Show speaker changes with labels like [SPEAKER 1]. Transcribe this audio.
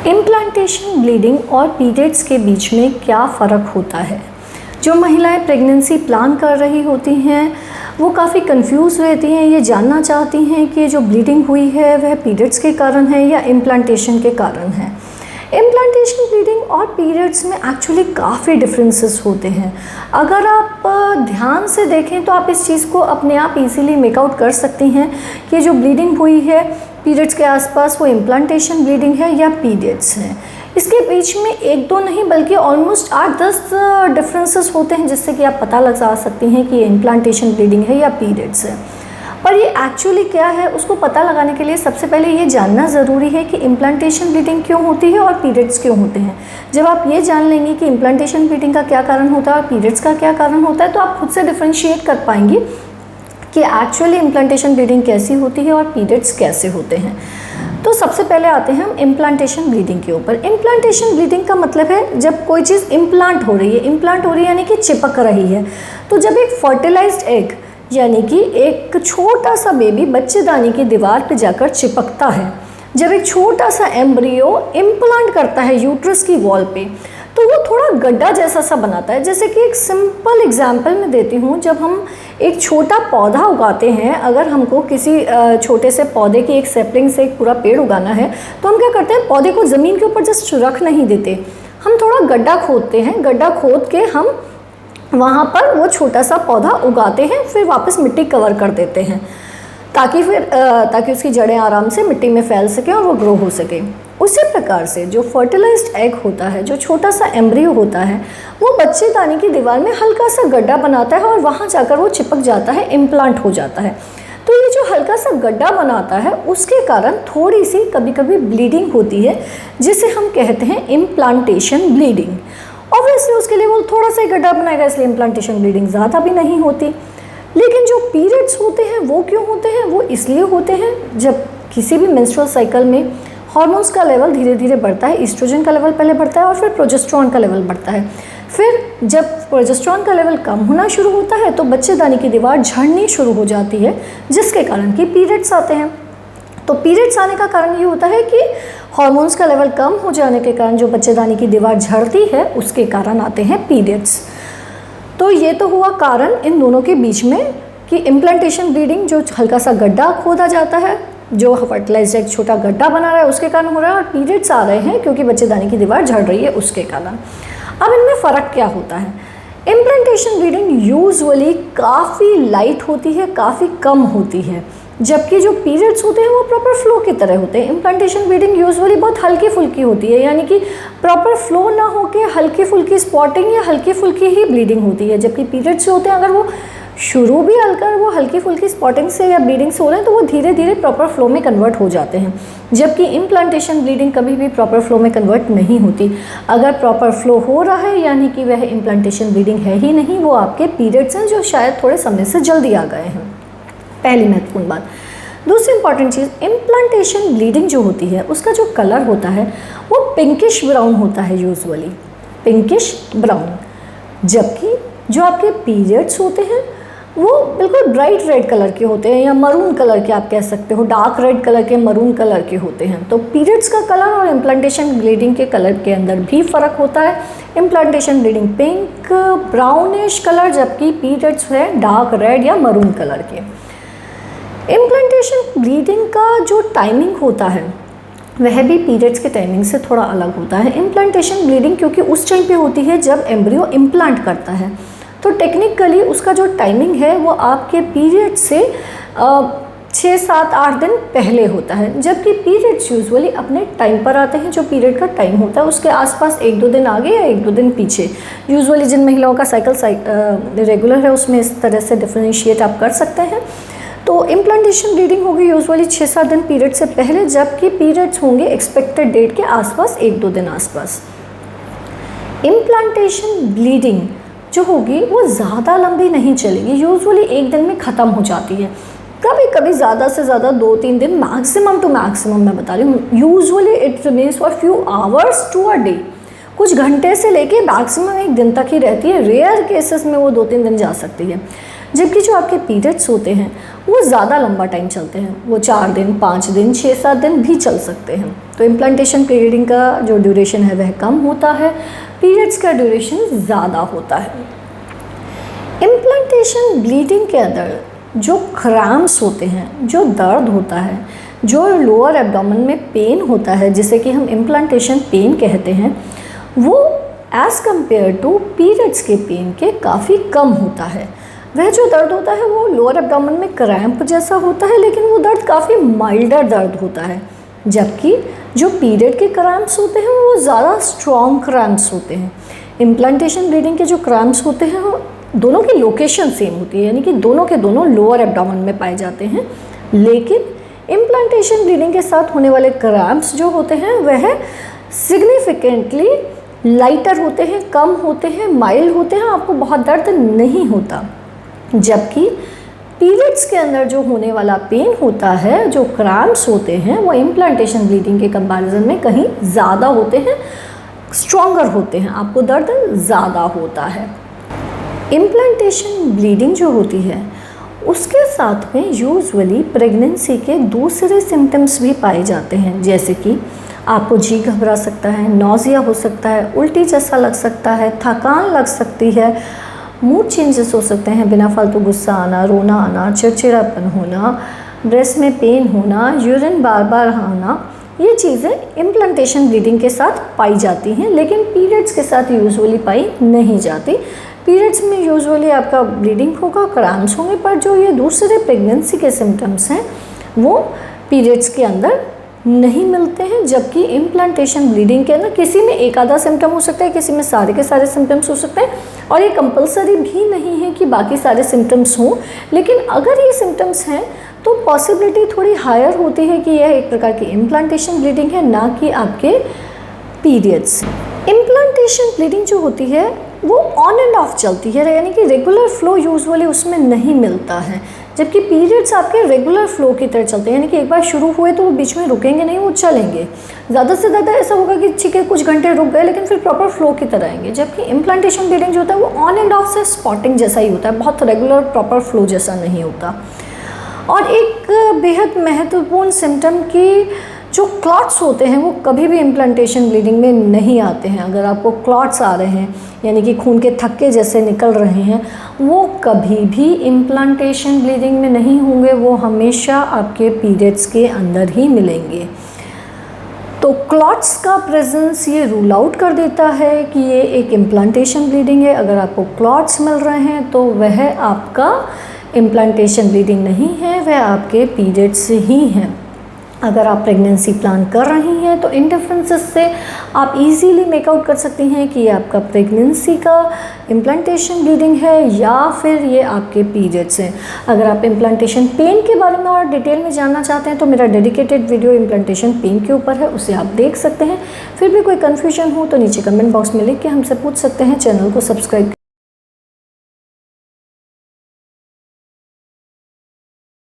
[SPEAKER 1] Implantation bleeding और periods के बीच में क्या फ़र्क होता है? जो महिलाएं प्रेगनेंसी प्लान कर रही होती हैं वो काफ़ी कंफ्यूज रहती हैं, ये जानना चाहती हैं कि जो ब्लीडिंग हुई है वह पीरियड्स के कारण है या इम्प्लांटेशन के कारण है। इम्प्लांटेशन ब्लीडिंग और पीरियड्स में एक्चुअली काफ़ी डिफरेंसेस होते हैं। अगर आप ध्यान से देखें तो आप इस चीज़ को अपने आप इजीली मेक आउट कर सकती हैं कि जो ब्लीडिंग हुई है पीरियड्स के आसपास वो इम्प्लांटेशन ब्लीडिंग है या पीरियड्स है। इसके बीच में एक दो नहीं बल्कि ऑलमोस्ट 8-10 डिफरेंसेस होते हैं जिससे कि आप पता लगा सकती हैं कि ये इम्प्लांटेशन ब्लीडिंग है या पीरियड्स है। पर ये एक्चुअली क्या है उसको पता लगाने के लिए सबसे पहले ये जानना ज़रूरी है कि इम्प्लांटेशन ब्लीडिंग क्यों होती है और पीरियड्स क्यों होते हैं। जब आप ये जान लेंगे कि इम्प्लांटेशन ब्लीडिंग का क्या कारण होता है और पीरियड्स का क्या कारण होता है तो आप खुद से डिफ्रेंशिएट कर पाएंगी कि एक्चुअली इम्प्लांटेशन ब्लीडिंग कैसी होती है और पीरियड्स कैसे होते हैं। तो सबसे पहले आते हैं हम इम्प्लांटेशन ब्लीडिंग के ऊपर। इम्प्लांटेशन ब्लीडिंग का मतलब है जब कोई चीज़ इम्प्लांट हो रही है। इम्प्लांट हो रही है यानी कि चिपक रही है। तो जब एक फर्टिलाइज्ड एग यानी कि एक छोटा सा बेबी बच्चेदानी की दीवार पर जाकर चिपकता है, जब एक छोटा सा एम्ब्रियो इम्प्लांट करता है यूट्रस की वॉल पे, तो वो थोड़ा गड्ढा जैसा सा बनाता है। जैसे कि एक सिंपल एग्जांपल मैं देती हूँ, जब हम एक छोटा पौधा उगाते हैं, अगर हमको किसी छोटे से पौधे की एक सैपलिंग से एक पूरा पेड़ उगाना है तो हम क्या करते हैं, पौधे को ज़मीन के ऊपर जस्ट रख नहीं देते, हम थोड़ा गड्ढा खोदते हैं। गड्ढा खोद के हम वहाँ पर वो छोटा सा पौधा उगाते हैं, फिर वापस मिट्टी कवर कर देते हैं ताकि उसकी जड़ें आराम से मिट्टी में फैल सकें और वो ग्रो हो सके। उसी प्रकार से जो फर्टिलाइज्ड एग होता है, जो छोटा सा एम्ब्रियो होता है, वो बच्चेदानी की दीवार में हल्का सा गड्ढा बनाता है और वहाँ जाकर वो चिपक जाता है, इम्प्लांट हो जाता है। तो ये जो हल्का सा गड्ढा बनाता है उसके कारण थोड़ी सी कभी कभी ब्लीडिंग होती है जिसे हम कहते हैं इम्प्लांटेशन ब्लीडिंग। ऑब्वियसली उसके लिए वो थोड़ा सा ही गड्ढा बनाएगा, इसलिए इम्प्लांटेशन ब्लीडिंग ज़्यादा भी नहीं होती। लेकिन जो पीरियड्स होते हैं वो क्यों होते हैं? वो इसलिए होते हैं जब किसी भी मेंस्ट्रुअल साइकिल में हार्मोन्स का लेवल धीरे धीरे बढ़ता है। ईस्ट्रोजन का लेवल पहले बढ़ता है और फिर प्रोजेस्टेरॉन का लेवल बढ़ता है। फिर जब प्रोजेस्टेरॉन का लेवल कम होना शुरू होता है तो बच्चेदानी की दीवार झड़नी शुरू हो जाती है, जिसके कारण कि पीरियड्स आते हैं। तो पीरियड्स आने का कारण ये होता है कि हार्मोन्स का लेवल कम हो जाने के कारण जो बच्चेदानी की दीवार झड़ती है उसके कारण आते हैं पीरियड्स। तो ये तो हुआ कारण इन दोनों के बीच में कि इम्प्लांटेशन ब्लीडिंग जो हल्का सा गड्ढा खोदा जाता है, जो फर्टिलाइज्ड एक छोटा गड्ढा बना रहा है उसके कारण हो रहा है, और पीरियड्स आ रहे हैं क्योंकि बच्चेदानी की दीवार झड़ रही है उसके कारण। अब इनमें फ़र्क क्या होता है? इम्प्लांटेशन ब्लीडिंग यूजुअली काफ़ी लाइट होती है, काफ़ी कम होती है, जबकि जो पीरियड्स होते हैं वो प्रॉपर फ्लो की तरह होते हैं। इम्प्लांटेशन ब्लीडिंग यूजुअली बहुत हल्की फुल्की होती है, यानी कि प्रॉपर फ्लो ना होके हल्की फुल्की स्पॉटिंग या हल्की फुल्की ही ब्लीडिंग होती है। जबकि पीरियड्स जो होते हैं अगर वो शुरू भी वो हल्की फुल्की स्पॉटिंग से या ब्लीडिंग से हो रहे हैं तो वो धीरे धीरे प्रॉपर फ्लो में कन्वर्ट हो जाते हैं। जबकि इम्प्लांटेशन ब्लीडिंग कभी भी प्रॉपर फ्लो में कन्वर्ट नहीं होती। अगर प्रॉपर फ्लो हो रहा है यानी कि वह इम्प्लांटेशन ब्लीडिंग है ही नहीं, वो आपके पीरियड्स हैं जो शायद थोड़े समय से जल्दी आ गए हैं। पहली महत्वपूर्ण बात। दूसरी इंपॉर्टेंट चीज़, इम्प्लांटेशन ब्लीडिंग जो होती है उसका जो कलर होता है वो पिंकिश ब्राउन होता है, यूजुअली पिंकिश ब्राउन। जबकि जो आपके पीरियड्स होते हैं वो बिल्कुल ब्राइट रेड कलर के होते हैं, या मरून कलर के आप कह सकते हो, डार्क रेड कलर के, मरून कलर के होते हैं। तो पीरियड्स का कलर और इम्प्लांटेशन ब्लीडिंग के कलर के अंदर भी फ़र्क होता है। Implantation bleeding pink brownish colour, जबकि पीरियड्स है डार्क रेड या मरून कलर के। इम्प्लांटेशन ब्लीडिंग का जो टाइमिंग होता है वह भी पीरियड्स के टाइमिंग से थोड़ा अलग होता है। इम्प्लांटेशन ब्लीडिंग क्योंकि उस टाइम पे होती है जब एम्ब्रियो इम्प्लांट करता है, तो टेक्निकली उसका जो टाइमिंग है वो आपके पीरियड से 6, 7, 8 दिन पहले होता है। जबकि पीरियड्स यूजुअली अपने टाइम पर आते हैं, जो पीरियड का टाइम होता है उसके आसपास 1-2 दिन आगे या 1-2 दिन पीछे। यूजुअली जिन महिलाओं का साइकिल रेगुलर है उसमें इस तरह से डिफरेंशिएट आप कर सकते हैं। तो इम्प्लांटेशन ब्लीडिंग होगी यूजुअली 6-7 दिन पीरियड से पहले, जबकि पीरियड्स होंगे एक्सपेक्टेड डेट के आसपास 1-2 दिन आसपास। इम्प्लांटेशन ब्लीडिंग जो होगी वो ज़्यादा लंबी नहीं चलेगी, यूजुअली 1 दिन में ख़त्म हो जाती है। कभी कभी ज़्यादा से ज़्यादा 2-3 दिन, मैक्सिमम टू मैक्सिमम मैं बता रही हूँ। Usually it remains for few hours to a day, कुछ घंटे से लेके मैक्सिमम 1 दिन तक ही रहती है। रेयर केसेस में वो 2-3 दिन जा सकती है। जबकि जो आपके पीरियड्स होते हैं वो ज़्यादा लंबा टाइम चलते हैं, वो 4 दिन, 5 दिन, 6-7 दिन भी चल सकते हैं। तो इम्प्लांटेशन ब्लीडिंग का जो ड्यूरेशन है वह कम होता है, पीरियड्स का ड्यूरेशन ज़्यादा होता है। इम्प्लांटेशन ब्लीडिंग के अंदर जो क्रैम्प्स होते हैं, जो दर्द होता है, जो लोअर एब्डोमेन में पेन होता है जिसे कि हम इम्प्लांटेशन पेन कहते हैं, वो एज़ कम्पेयर टू पीरियड्स के पेन के काफ़ी कम होता है। वह जो दर्द होता है वो लोअर एब्डोमेन में क्रैम्प जैसा होता है, लेकिन वो दर्द काफ़ी माइल्डर दर्द होता है, जबकि जो पीरियड के क्रैम्प्स होते हैं वो ज़्यादा स्ट्रॉन्ग क्रैम्प्स होते हैं। इम्प्लांटेशन ब्लीडिंग के जो क्रैम्प्स होते हैं वो दोनों की लोकेशन सेम होती है, यानी कि दोनों के दोनों लोअर एब्डोमेन में पाए जाते हैं, लेकिन इम्प्लांटेशन ब्लीडिंग के साथ होने वाले क्रैम्प्स जो होते हैं वह सिग्निफिकेंटली लाइटर होते हैं, कम होते हैं, माइल्ड होते हैं, आपको बहुत दर्द नहीं होता। जबकि पीरियड्स के अंदर जो होने वाला पेन होता है, जो क्रैम्प्स होते हैं, वो इम्प्लांटेशन ब्लीडिंग के कंपैरिजन में कहीं ज़्यादा होते हैं, स्ट्रॉन्गर होते हैं, आपको दर्द ज़्यादा होता है। इम्प्लांटेशन ब्लीडिंग जो होती है उसके साथ में यूजुअली प्रेगनेंसी के दूसरे सिम्टम्स भी पाए जाते हैं, जैसे कि आपको जी घबरा सकता है, नौजिया हो सकता है, उल्टी जैसा लग सकता है, थकान लग सकती है, मूड चेंजेस हो सकते हैं, बिना फालतू गुस्सा आना, रोना आना, चिड़चिड़ापन होना, ब्रेस्ट में पेन होना, यूरिन बार बार आना, ये चीज़ें इम्प्लांटेशन ब्लीडिंग के साथ पाई जाती हैं, लेकिन पीरियड्स के साथ यूजुअली पाई नहीं जाती। पीरियड्स में यूजुअली आपका ब्लीडिंग होगा, क्रैम्प्स होंगे, पर जो ये दूसरे प्रेगनेंसी के सिम्टम्स हैं वो पीरियड्स के अंदर नहीं मिलते हैं, जबकि इम्प्लांटेशन ब्लीडिंग के अंदर किसी में एक आधा सिम्टम हो सकता है, किसी में सारे के सारे सिम्टम्स हो सकते हैं, और ये कंपलसरी भी नहीं है कि बाकी सारे सिम्टम्स हों, लेकिन अगर ये सिम्टम्स हैं तो पॉसिबिलिटी थोड़ी हायर होती है कि यह एक प्रकार की इम्प्लांटेशन ब्लीडिंग है, ना कि आपके पीरियड्स। इम्प्लांटेशन ब्लीडिंग जो होती है वो ऑन एंड ऑफ चलती है, यानी कि रेगुलर फ्लो यूजुअली उसमें नहीं मिलता है, जबकि पीरियड्स आपके रेगुलर फ्लो की तरह चलते हैं, यानी कि एक बार शुरू हुए तो वो बीच में रुकेंगे नहीं, वो चलेंगे। ज़्यादा से ज़्यादा ऐसा होगा कि ठीक है कुछ घंटे रुक गए, लेकिन फिर प्रॉपर फ्लो की तरह आएंगे, जबकि इम्प्लांटेशन ब्लीडिंग जो होता है वो ऑन एंड ऑफ से स्पॉटिंग जैसा ही होता है, बहुत रेगुलर प्रॉपर फ्लो जैसा नहीं होता। और एक बेहद महत्वपूर्ण सिम्टम की जो क्लॉट्स होते हैं वो कभी भी इम्प्लांटेशन ब्लीडिंग में नहीं आते हैं। अगर आपको क्लॉट्स आ रहे हैं, यानी कि खून के थक्के जैसे निकल रहे हैं, वो कभी भी इम्प्लांटेशन ब्लीडिंग में नहीं होंगे, वो हमेशा आपके पीरियड्स के अंदर ही मिलेंगे। तो क्लॉट्स का प्रेजेंस ये रूल आउट कर देता है कि ये एक इम्प्लांटेशन ब्लीडिंग है। अगर आपको क्लॉट्स मिल रहे हैं तो वह आपका इम्प्लांटेशन ब्लीडिंग नहीं है, वह आपके पीरियड्स ही हैं। अगर आप प्रेगनेंसी प्लान कर रही हैं तो इन डिफरेंसेस से आप इजीली मेक आउट कर सकती हैं कि ये आपका प्रेगनेंसी का इम्प्लांटेशन ब्लीडिंग है या फिर ये आपके पीरियड्स हैं। अगर आप इम्प्लांटेशन पेन के बारे में और डिटेल में जानना चाहते हैं तो मेरा डेडिकेटेड वीडियो इम्प्लांटेशन पेन के ऊपर है, उसे आप देख सकते हैं। फिर भी कोई कन्फ्यूजन हो तो नीचे कमेंट बॉक्स में लिख के हमसे पूछ सकते हैं। चैनल को सब्सक्राइब